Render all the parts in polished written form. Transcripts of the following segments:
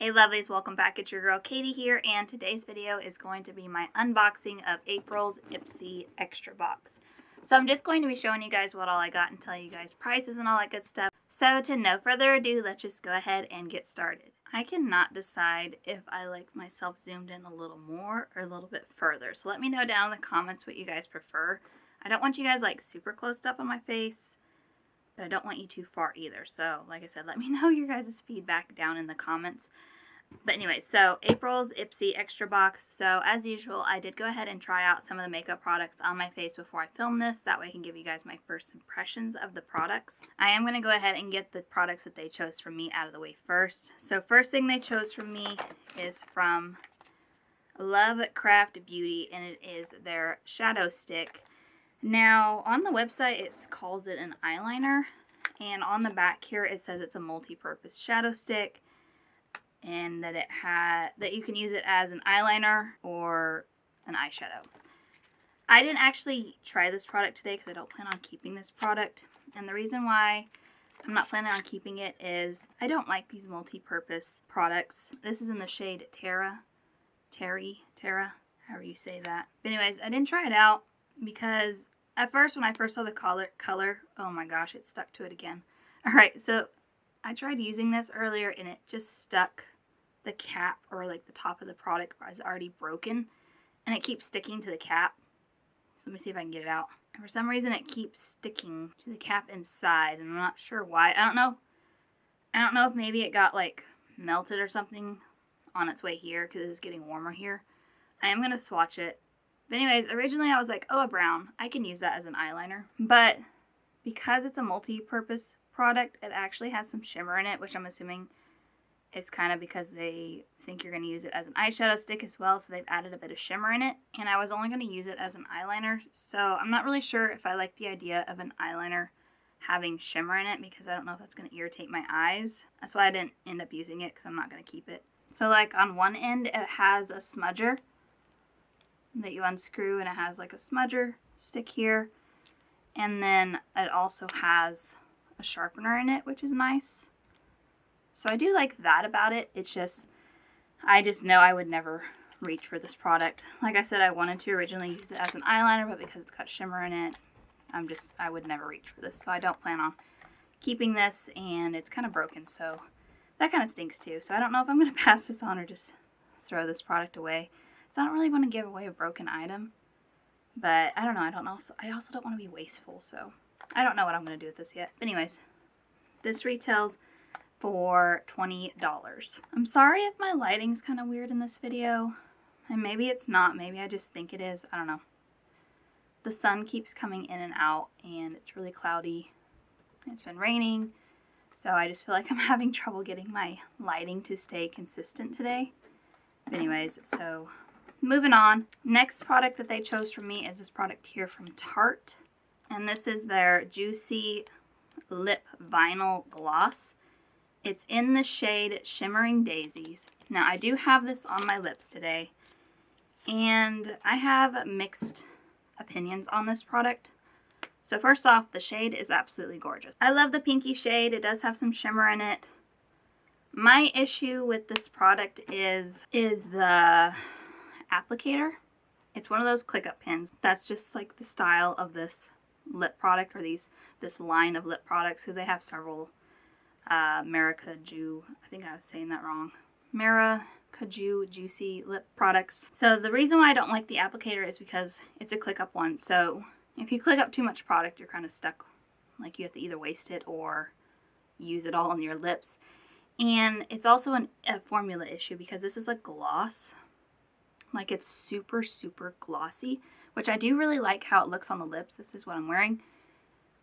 Hey lovelies, welcome back. It's your girl Katie here, and today's video is going to be my unboxing of April's Ipsy Extra box. So I'm just going to be showing you guys what all I got and tell you guys prices and all that good stuff. So to no further ado, let's just go ahead and get started. I cannot decide if I like myself zoomed in a little more or a little bit further. So let me know down in the comments what you guys prefer. I don't want you guys like super close up on my face, but I don't want you too far either. So like I said, let me know your guys' feedback down in the comments. But anyway, so April's Ipsy Extra box. So as usual, I did go ahead and try out some of the makeup products on my face before I film this. That way I can give you guys my first impressions of the products. I am going to go ahead and get the products that they chose from me out of the way first. So first thing they chose from me is from Lovecraft Beauty, and it is their shadow stick. Now on the website it calls it an eyeliner, and on the back here it says it's a multi-purpose shadow stick, and that you can use it as an eyeliner or an eyeshadow. I didn't actually try this product today because I don't plan on keeping this product, and the reason why I'm not planning on keeping it is I don't like these multi-purpose products. This is in the shade Terra, however you say that. But anyways, I didn't try it out because at first when I first saw the color, oh my gosh, it stuck to it again. Alright, so I tried using this earlier and it just stuck. The cap, or like the top of the product, is already broken and it keeps sticking to the cap. So let me see if I can get it out. And for some reason it keeps sticking to the cap inside, and I'm not sure why. I don't know if maybe it got like melted or something on its way here because it's getting warmer here. I am going to swatch it. But anyways, originally I was like, oh, a brown, I can use that as an eyeliner. But because it's a multi-purpose product, it actually has some shimmer in it, which I'm assuming is kind of because they think you're going to use it as an eyeshadow stick as well, so they've added a bit of shimmer in it. And I was only going to use it as an eyeliner, so I'm not really sure if I like the idea of an eyeliner having shimmer in it, because I don't know if that's going to irritate my eyes. That's why I didn't end up using it, because I'm not going to keep it. So like on one end it has a smudger that you unscrew, and it has like a smudger stick here, and then it also has a sharpener in it, which is nice. So I do like that about it. It's just, I just know I would never reach for this product. Like I said, I wanted to originally use it as an eyeliner, but because it's got shimmer in it, I would never reach for this. So I don't plan on keeping this, and it's kind of broken, so that kind of stinks too. So I don't know if I'm going to pass this on or just throw this product away. So I don't really want to give away a broken item, but I don't know. I also don't want to be wasteful, so I don't know what I'm going to do with this yet. But anyways, this retails for $20. I'm sorry if my lighting's kind of weird in this video, and maybe it's not. Maybe I just think it is. I don't know. The sun keeps coming in and out, and it's really cloudy. It's been raining, so I just feel like I'm having trouble getting my lighting to stay consistent today. But anyways, so moving on. Next product that they chose for me is this product here from Tarte, and this is their Juicy Lip Vinyl Gloss. It's in the shade Shimmering Daisies. Now I do have this on my lips today, and I have mixed opinions on this product. So first off, the shade is absolutely gorgeous. I love the pinky shade. It does have some shimmer in it. My issue with this product is the applicator. It's one of those click-up pins. That's just like the style of this lip product, or this line of lip products, because they have several Maracaju, I think I was saying that wrong, Maracaju Juicy lip products. So the reason why I don't like the applicator is because it's a click up one. So if you click up too much product, you're kind of stuck. Like you have to either waste it or use it all on your lips. And it's also a formula issue, because this is a gloss. Like it's super, super glossy, which I do really like how it looks on the lips. This is what I'm wearing.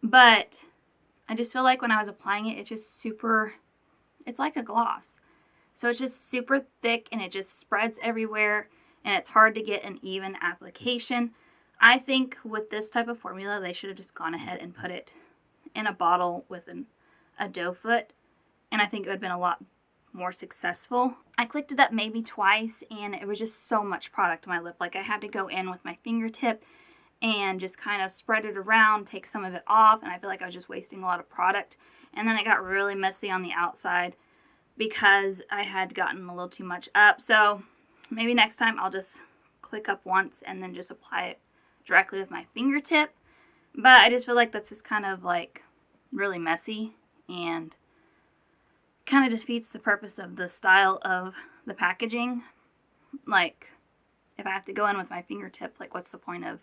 But I just feel like when I was applying it, it's like a gloss. So it's just super thick, and it just spreads everywhere, and it's hard to get an even application. I think with this type of formula, they should have just gone ahead and put it in a bottle with a doe foot, and I think it would have been a lot more successful. I clicked it up maybe twice, and it was just so much product on my lip. Like I had to go in with my fingertip and just kind of spread it around, take some of it off, and I feel like I was just wasting a lot of product. And then it got really messy on the outside. because I had gotten a little too much up. So maybe next time I'll just click up once and then just apply it directly with my fingertip. But I just feel like that's just kind of like really messy and kind of defeats the purpose of the style of the packaging. Like, if I have to go in with my fingertip, like, what's the point of,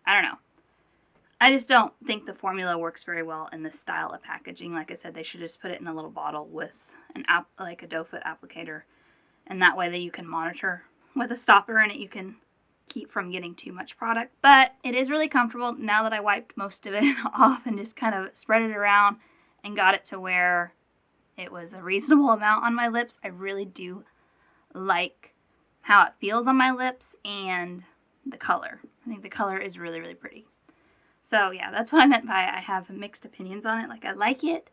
I don't know. I just don't think the formula works very well in this style of packaging. Like I said, they should just put it in a little bottle with like a doe foot applicator, and that way that you can monitor with a stopper in it. You can keep from getting too much product. But it is really comfortable now that I wiped most of it off and just kind of spread it around and got it to where it was a reasonable amount on my lips. I really do like how it feels on my lips and the color. I think the color is really, really pretty. So yeah, that's what I meant by I have mixed opinions on it. Like, I like it,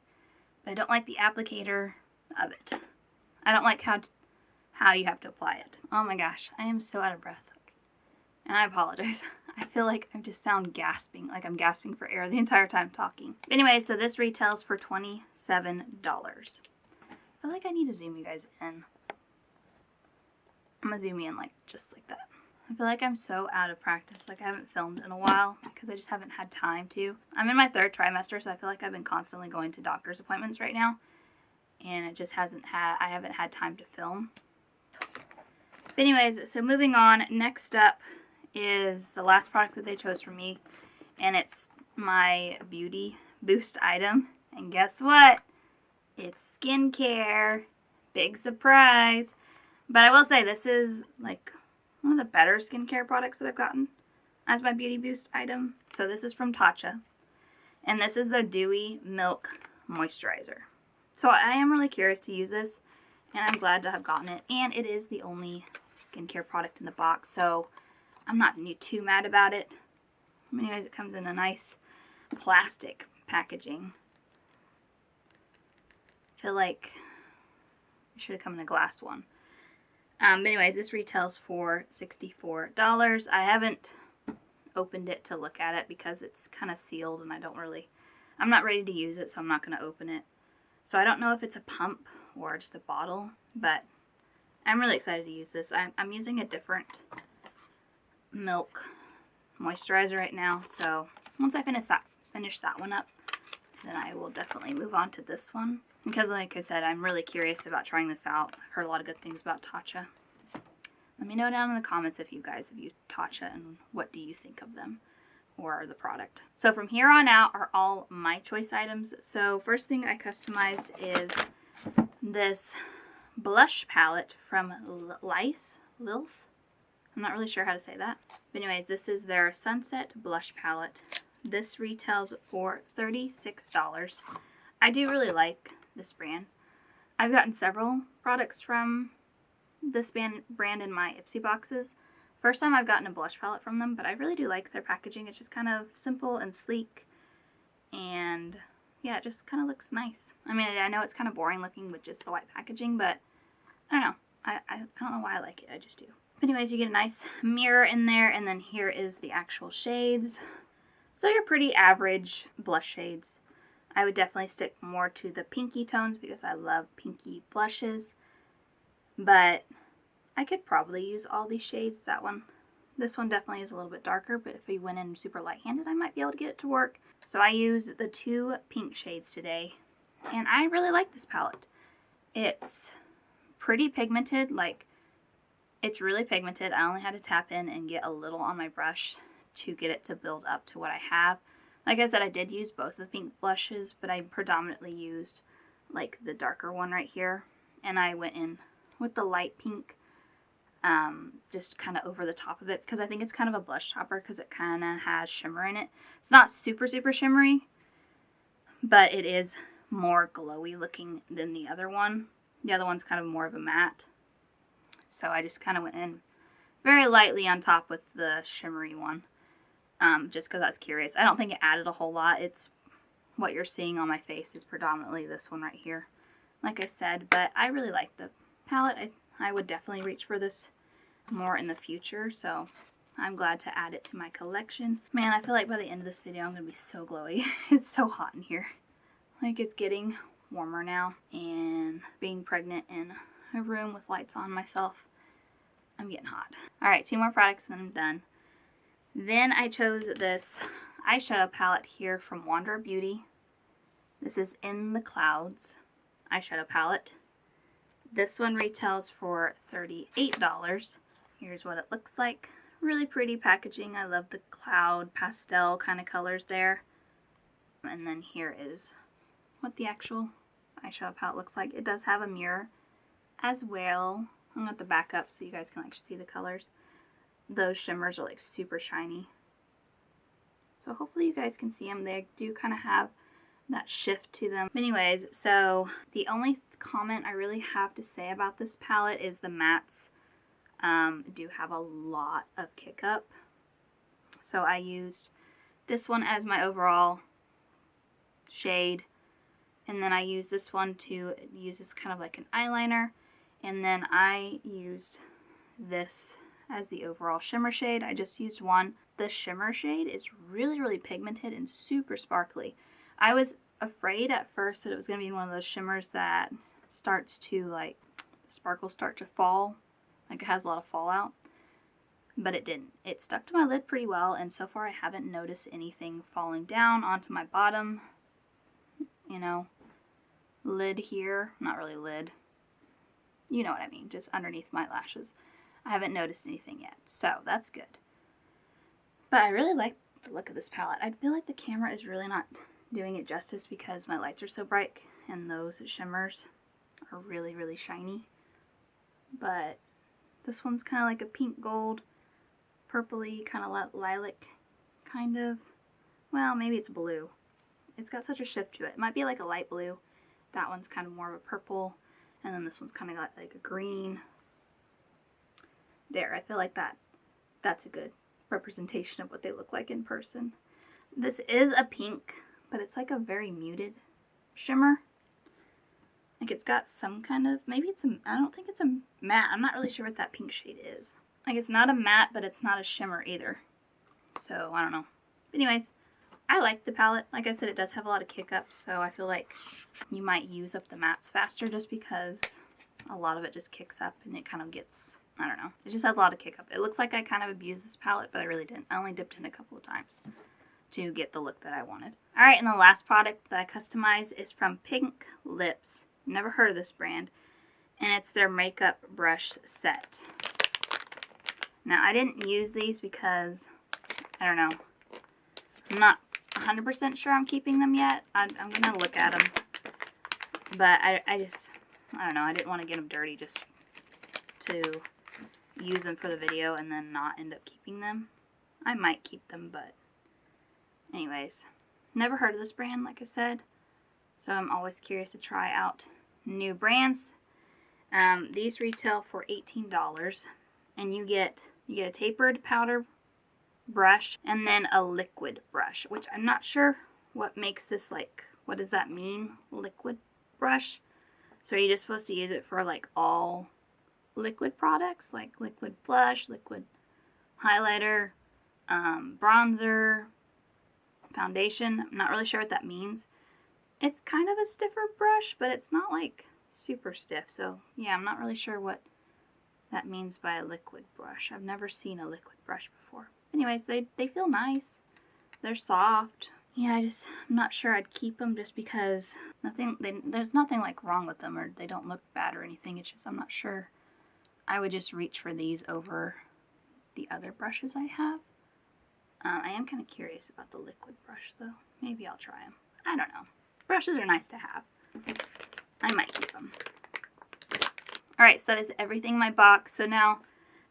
but I don't like the applicator of it. I don't like how you have to apply it. Oh my gosh, I am so out of breath. And I apologize. I feel like I just sound gasping, like I'm gasping for air the entire time talking. Anyway, so this retails for $27. I feel like I need to zoom you guys in. I'm gonna zoom you in like just like that. I feel like I'm so out of practice. Like, I haven't filmed in a while because I just haven't had time to. I'm in my 3rd trimester, so I feel like I've been constantly going to doctor's appointments right now. And it just I haven't had time to film. But anyways, so moving on, next up is the last product that they chose for me. And it's my beauty boost item. And guess what? It's skincare. Big surprise. But I will say, this is like one of the better skincare products that I've gotten as my beauty boost item. So this is from Tatcha. And this is their Dewy Milk Moisturizer. So I am really curious to use this, and I'm glad to have gotten it. And it is the only skincare product in the box, so I'm not too mad about it. Anyways, it comes in a nice plastic packaging. I feel like it should have come in a glass one. But anyways, this retails for $64. I haven't opened it to look at it because it's kind of sealed and I'm not ready to use it, so I'm not going to open it. So I don't know if it's a pump or just a bottle, but I'm really excited to use this. I'm using a different milk moisturizer right now, so once I finish that one up, then I will definitely move on to this one. Because like I said, I'm really curious about trying this out. I've heard a lot of good things about Tatcha. Let me know down in the comments if you guys have used Tatcha and what do you think of them or the product. So from here on out are all my choice items. So first thing I customized is this blush palette from Lilth. I'm not really sure how to say that. But anyways, this is their Sunset Blush Palette. This retails for $36. I do really like this brand. I've gotten several products from this brand in my Ipsy boxes. First time I've gotten a blush palette from them, but I really do like their packaging. It's just kind of simple and sleek, and yeah, it just kind of looks nice. I mean, I know it's kind of boring looking with just the white packaging, but I don't know. I don't know why I like it. I just do. But anyways, you get a nice mirror in there, and then here is the actual shades. So your pretty average blush shades. I would definitely stick more to the pinky tones because I love pinky blushes. But I could probably use all these shades. This one definitely is a little bit darker, but if we went in super light-handed, I might be able to get it to work. So I used the 2 pink shades today, and I really like this palette. It's pretty pigmented, like, it's really pigmented. I only had to tap in and get a little on my brush to get it to build up to what I have. Like I said, I did use both the pink blushes, but I predominantly used like the darker one right here, and I went in with the light pink, just kind of over the top of it, because I think it's kind of a blush topper because it kind of has shimmer in it. It's not super shimmery, but it is more glowy looking than the other one. The other one's kind of more of a matte, so I just kind of went in very lightly on top with the shimmery one, just because I was curious. I don't think it added a whole lot. It's what you're seeing on my face is predominantly this one right here, like I said, but I really like the palette. I would definitely reach for this more in the future, so I'm glad to add it to my collection. Man, I feel like by the end of this video I'm going to be so glowy. It's so hot in here. Like, it's getting warmer now, and being pregnant in a room with lights on myself, I'm getting hot. Alright, 2 more products and I'm done. Then I chose this eyeshadow palette here from Wander Beauty. This is In the Clouds eyeshadow palette. This one retails for $38. Here's what it looks like. Really pretty packaging. I love the cloud pastel kind of colors there. And then here is what the actual eyeshadow palette looks like. It does have a mirror as well. I'm going to back up so you guys can like see the colors. Those shimmers are like super shiny. So hopefully you guys can see them. They do kind of have that shift to them. Anyways, so the only comment I really have to say about this palette is the mattes do have a lot of kick up. So I used this one as my overall shade, and then I used this one to use as kind of like an eyeliner, and then I used this as the overall shimmer shade. I just used one. The shimmer shade is really pigmented and super sparkly. I was afraid at first that it was going to be one of those shimmers that starts to like, the sparkles start to fall, like it has a lot of fallout, but it didn't. It stuck to my lid pretty well, and so far I haven't noticed anything falling down onto my bottom, you know, lid here. Not really lid. You know what I mean, just underneath my lashes. I haven't noticed anything yet, so that's good. But I really like the look of this palette. I feel like the camera is really not doing it justice because my lights are so bright and those shimmers are really shiny. But this one's kind of like a pink gold, purpley, kind of lilac, kind of. Well, maybe it's blue. It's got such a shift to it. It might be like a light blue. That one's kind of more of a purple, and then this one's kind of got like a green. There, I feel like that's a good representation of what they look like in person. This is a pink, but it's like a very muted shimmer. Like it's got some kind of, maybe it's a, I don't think it's a matte. I'm not really sure what that pink shade is. Like it's not a matte, but it's not a shimmer either. So I don't know. But anyways, I like the palette. Like I said, it does have a lot of kick up, so I feel like you might use up the mattes faster just because a lot of it just kicks up and it kind of gets, I don't know. It just has a lot of kick up. It looks like I kind of abused this palette, but I really didn't. I only dipped in a couple of times to get the look that I wanted. Alright, and the last product that I customized is from Pink Lips. Never heard of this brand. And it's their makeup brush set. Now, I didn't use these because, I don't know, I'm not 100% sure I'm keeping them yet. I'm going to look at them. But I don't know, I didn't want to get them dirty just to use them for the video and then not end up keeping them. I might keep them, but anyways, never heard of this brand, like I said, so I'm always curious to try out new brands. These retail for $18, and you get a tapered powder brush and then a liquid brush, which I'm not sure what makes this, like, what does that mean, liquid brush? So are you just supposed to use it for like all liquid products, like liquid blush, liquid highlighter, bronzer, foundation? I'm not really sure what that means. It's kind of a stiffer brush, but it's not like super stiff. So yeah, I'm not really sure what that means by a liquid brush. I've never seen a liquid brush before. Anyways, they feel nice. They're soft. Yeah, I'm not sure I'd keep them just because there's nothing like wrong with them, or they don't look bad or anything. It's just I'm not sure I would just reach for these over the other brushes I have. I am kind of curious about the liquid brush though. Maybe I'll try them. I don't know. Brushes are nice to have. I might keep them. Alright, so that is everything in my box. So now,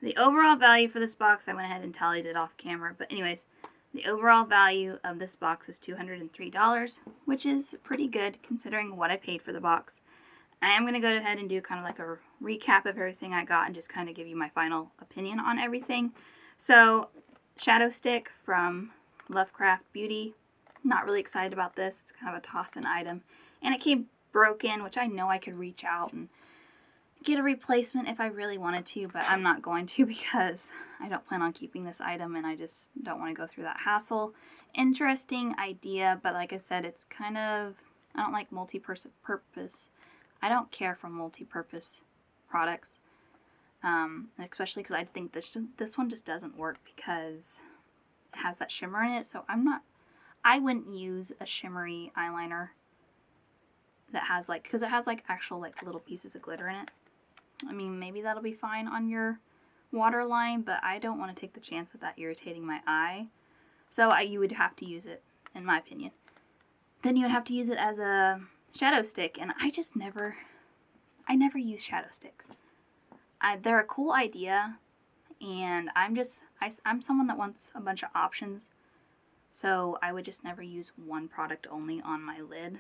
the overall value for this box, I went ahead and tallied it off camera. But anyways, the overall value of this box is $203, which is pretty good considering what I paid for the box. I am going to go ahead and do kind of like a recap of everything I got and just kind of give you my final opinion on everything. So, Shadow Stick from Lovecraft Beauty. Not really excited about this. It's kind of a toss-in item. And it came broken, which I know I could reach out and get a replacement if I really wanted to, but I'm not going to because I don't plan on keeping this item and I just don't want to go through that hassle. Interesting idea, but like I said, it's kind of, I don't like multi-purpose. I don't care for multi-purpose products. Especially because I think this one just doesn't work because it has that shimmer in it. So I wouldn't use a shimmery eyeliner that has like, because it has like actual like little pieces of glitter in it. I mean, maybe that'll be fine on your waterline, but I don't want to take the chance of that irritating my eye. So you would have to use it, in my opinion. Then you would have to use it as a shadow stick, and I never use shadow sticks. They're a cool idea, and I'm someone that wants a bunch of options, so I would just never use one product only on my lid.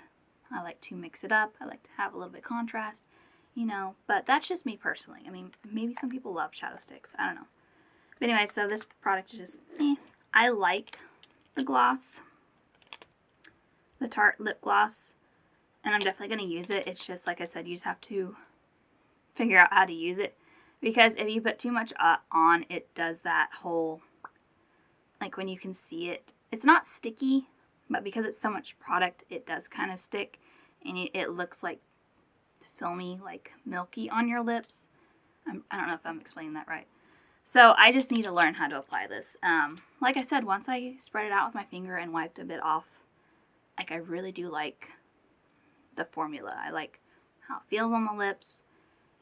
I like to mix it up. I like to have a little bit of contrast, you know, but that's just me personally. I mean, maybe some people love shadow sticks. I don't know. But anyway, so this product is just, I like the gloss, the Tarte lip gloss, and I'm definitely going to use it. It's just, like I said, you just have to figure out how to use it, because if you put too much on, it does that whole, like when you can see it, it's not sticky, but because it's so much product, it does kind of stick, and it looks like filmy, like milky on your lips. I don't know if I'm explaining that right. So I just need to learn how to apply this. Like I said, once I spread it out with my finger and wiped a bit off, like I really do like the formula. I like how it feels on the lips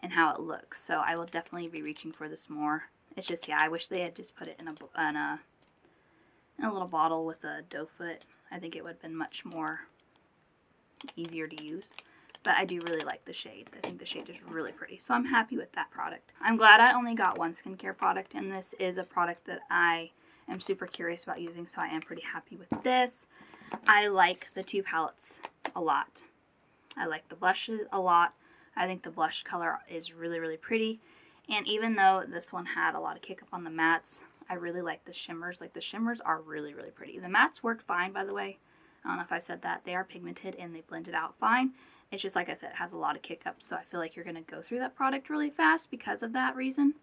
and how it looks. So I will definitely be reaching for this more. It's just, yeah, I wish they had just put it in a little bottle with a doe foot. I think it would have been much more easier to use. But I do really like the shade. I think the shade is really pretty. So I'm happy with that product. I'm glad I only got one skincare product, and this is a product that I am super curious about using, so I am pretty happy with this. I like the two palettes a lot. I like the blushes a lot. I think the blush color is really, really pretty. And even though this one had a lot of kick up on the mattes, I really like the shimmers. Like the shimmers are really, really pretty. The mattes worked fine, by the way. I don't know if I said that. They are pigmented and they blended out fine. It's just, like I said, it has a lot of kick up, so I feel like you're going to go through that product really fast because of that reason.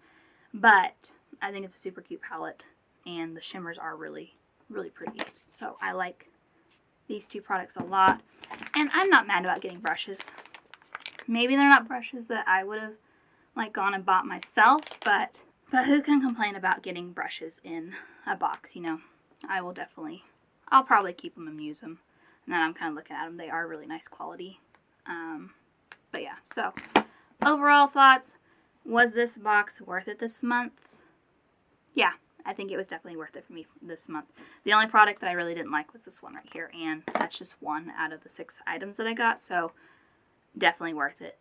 But I think it's a super cute palette, and the shimmers are really, really pretty. So I like these two products a lot. And I'm not mad about getting brushes. Maybe they're not brushes that I would have like gone and bought myself, but who can complain about getting brushes in a box, you know? I'll probably keep them and use them. And then I'm kind of looking at them. They are really nice quality. But yeah, so overall thoughts, was this box worth it this month? Yeah, I think it was definitely worth it for me this month. The only product that I really didn't like was this one right here, and that's just one out of the 6 items that I got, so definitely worth it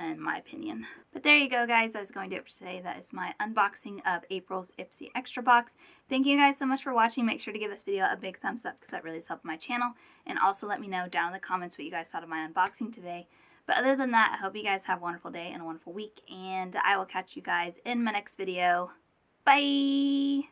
in my opinion. But there you go, guys. That's going to do it for today. That is my unboxing of April's Ipsy Extra box. Thank you guys so much for watching. Make sure to give this video a big thumbs up because that really does help my channel. And also let me know down in the comments what you guys thought of my unboxing today. But other than that, I hope you guys have a wonderful day and a wonderful week. And I will catch you guys in my next video. Bye!